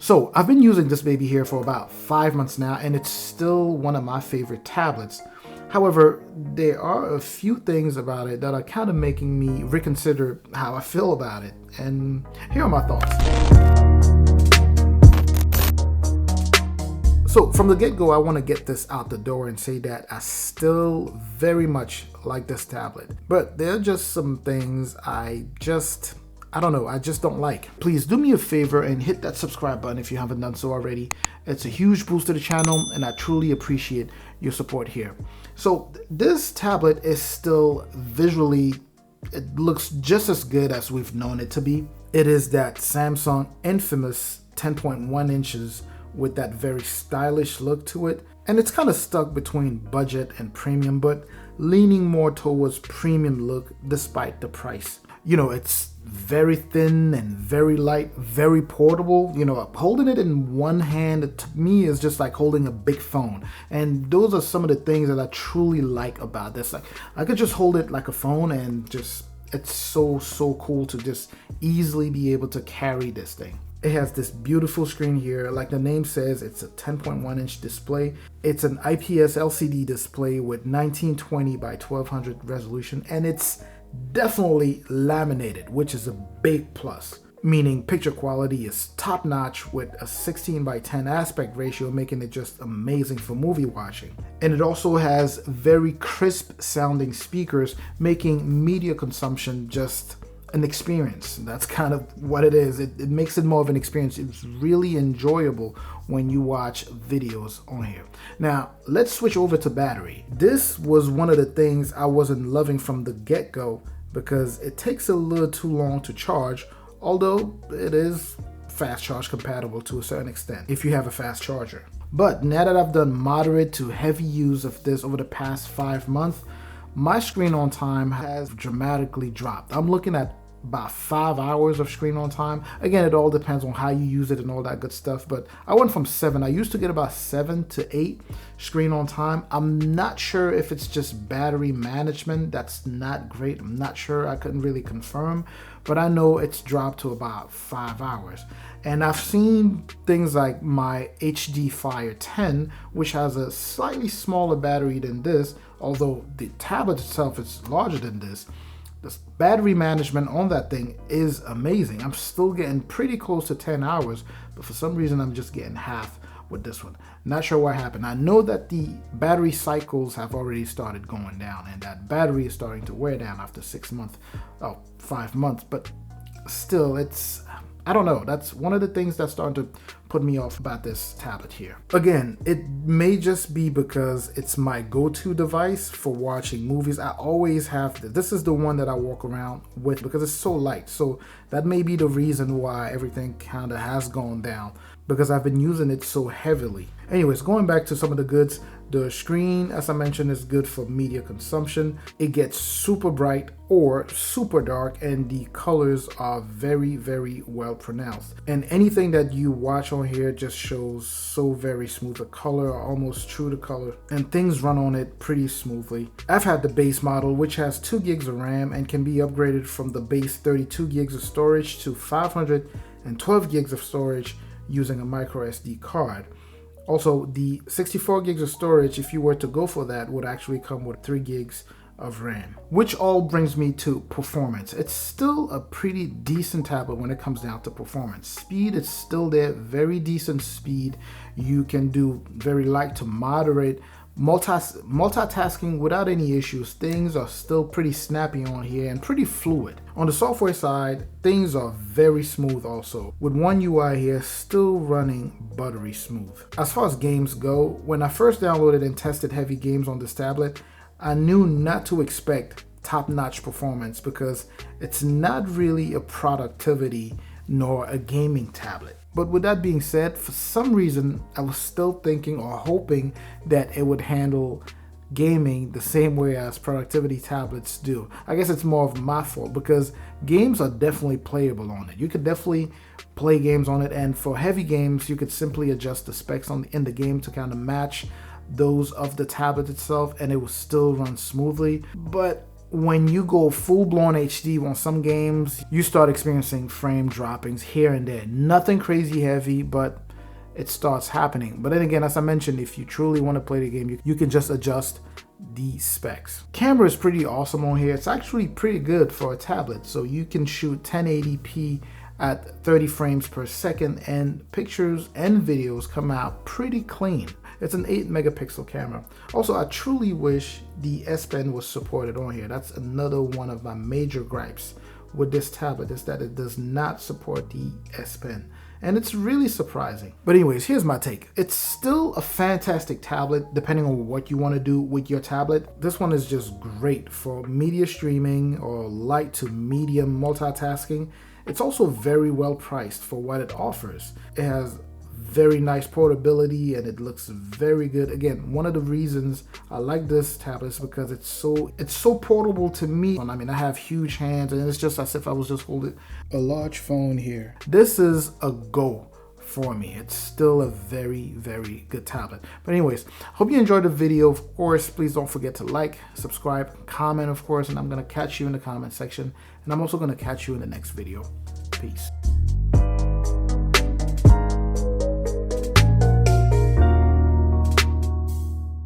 So I've been using this baby here for about 5 months now, and it's still one of my favorite tablets. However, there are a few things about it that are kind of making me reconsider how I feel about it, and here are my thoughts. So from the get-go, I want to get this out the door and say that I still very much like this tablet, but there are just some things I just don't like. Please do me a favor and hit that subscribe button if you haven't done so already. It's a huge boost to the channel, and I truly appreciate your support here. So this tablet is still visually, it looks just as good as we've known it to be. It is that Samsung infamous 10.1 inches with that very stylish look to it. And it's kind of stuck between budget and premium, but leaning more towards premium look despite the price. You know, it's very thin and very light, very portable. You know, holding it in one hand to me is just like holding a big phone. And those are some of the things that I truly like about this. Like, I could just hold it like a phone and just, it's so cool to just easily be able to carry this thing. It has this beautiful screen here. Like the name says, it's a 10.1 inch display. It's an IPS LCD display with 1920 by 1200 resolution, and it's definitely laminated, which is a big plus, meaning picture quality is top notch with a 16 by 10 aspect ratio, making it just amazing for movie watching. And it also has very crisp sounding speakers, making media consumption just an experience. That's kind of what it is. It makes it more of an experience. It's really enjoyable when you watch videos on here. Now, let's switch over to battery. This was one of the things I wasn't loving from the get-go because it takes a little too long to charge, although it is fast charge compatible to a certain extent if you have a fast charger. But now that I've done moderate to heavy use of this over the past 5 months, my screen on time has dramatically dropped. I'm looking at about 5 hours of screen on time. Again, it all depends on how you use it and all that good stuff, but I went from 7. I used to get about 7 to 8 screen on time. I'm not sure if it's just battery management that's not great. I'm not sure. I couldn't really confirm, but I know it's dropped to about 5 hours. And I've seen things like my HD Fire 10, which has a slightly smaller battery than this, although the tablet itself is larger than this. The battery management on that thing is amazing. I'm still getting pretty close to 10 hours, but for some reason I'm just getting half with this one. Not sure what happened. I know that the battery cycles have already started going down, and that battery is starting to wear down after 5 months, but still, I don't know. That's one of the things that's starting to put me off about this tablet here. Again, it may just be because it's my go-to device for watching movies. I always have this. This is the one that I walk around with because it's so light. So that may be the reason why everything kind of has gone down, because I've been using it so heavily. Anyways, going back to some of the goods, the screen, as I mentioned, is good for media consumption. It gets super bright or super dark, and the colors are very well pronounced. And anything that you watch on here just shows so very smooth. The color are almost true to color, and things run on it pretty smoothly. I've had the base model, which has 2 gigs of RAM and can be upgraded from the base 32 gigs of storage to 512 gigs of storage using a micro SD card. Also, the 64 gigs of storage, if you were to go for that, would actually come with 3 gigs of RAM. Which all brings me to performance. It's still a pretty decent tablet when it comes down to performance. Speed is still there, very decent speed. You can do very light to moderate multitasking without any issues. Things are still pretty snappy on here and pretty fluid. On the software side, things are very smooth also, with One UI here still running buttery smooth. As far as games go, when I first downloaded and tested heavy games on this tablet, I knew not to expect top-notch performance because it's not really a productivity nor a gaming tablet. But with that being said, for some reason, I was still thinking or hoping that it would handle gaming the same way as productivity tablets do. I guess it's more of my fault because games are definitely playable on it. You could definitely play games on it, and for heavy games, you could simply adjust the specs in the game to kind of match those of the tablet itself, and it will still run smoothly. But when you go full-blown HD on some games, you start experiencing frame droppings here and there. Nothing crazy heavy, but it starts happening. But then again, as I mentioned, if you truly want to play the game, you can just adjust the specs. Camera is pretty awesome on here. It's actually pretty good for a tablet. So you can shoot 1080p at 30 frames per second, and pictures and videos come out pretty clean. It's an 8 megapixel camera. Also, I truly wish the S Pen was supported on here. That's another one of my major gripes with this tablet, is that it does not support the S Pen. And it's really surprising. But anyways, here's my take. It's still a fantastic tablet depending on what you want to do with your tablet. This one is just great for media streaming or light to medium multitasking. It's also very well priced for what it offers. It has very nice portability and it looks very good. Again, one of the reasons I like this tablet is because it's so portable to me. I mean, I have huge hands and it's just as if I was just holding a large phone here. This is a go for me. It's still a very, very good tablet. But anyways, hope you enjoyed the video. Of course, please don't forget to like, subscribe, comment, of course, and I'm gonna catch you in the comment section. And I'm also gonna catch you in the next video. Peace.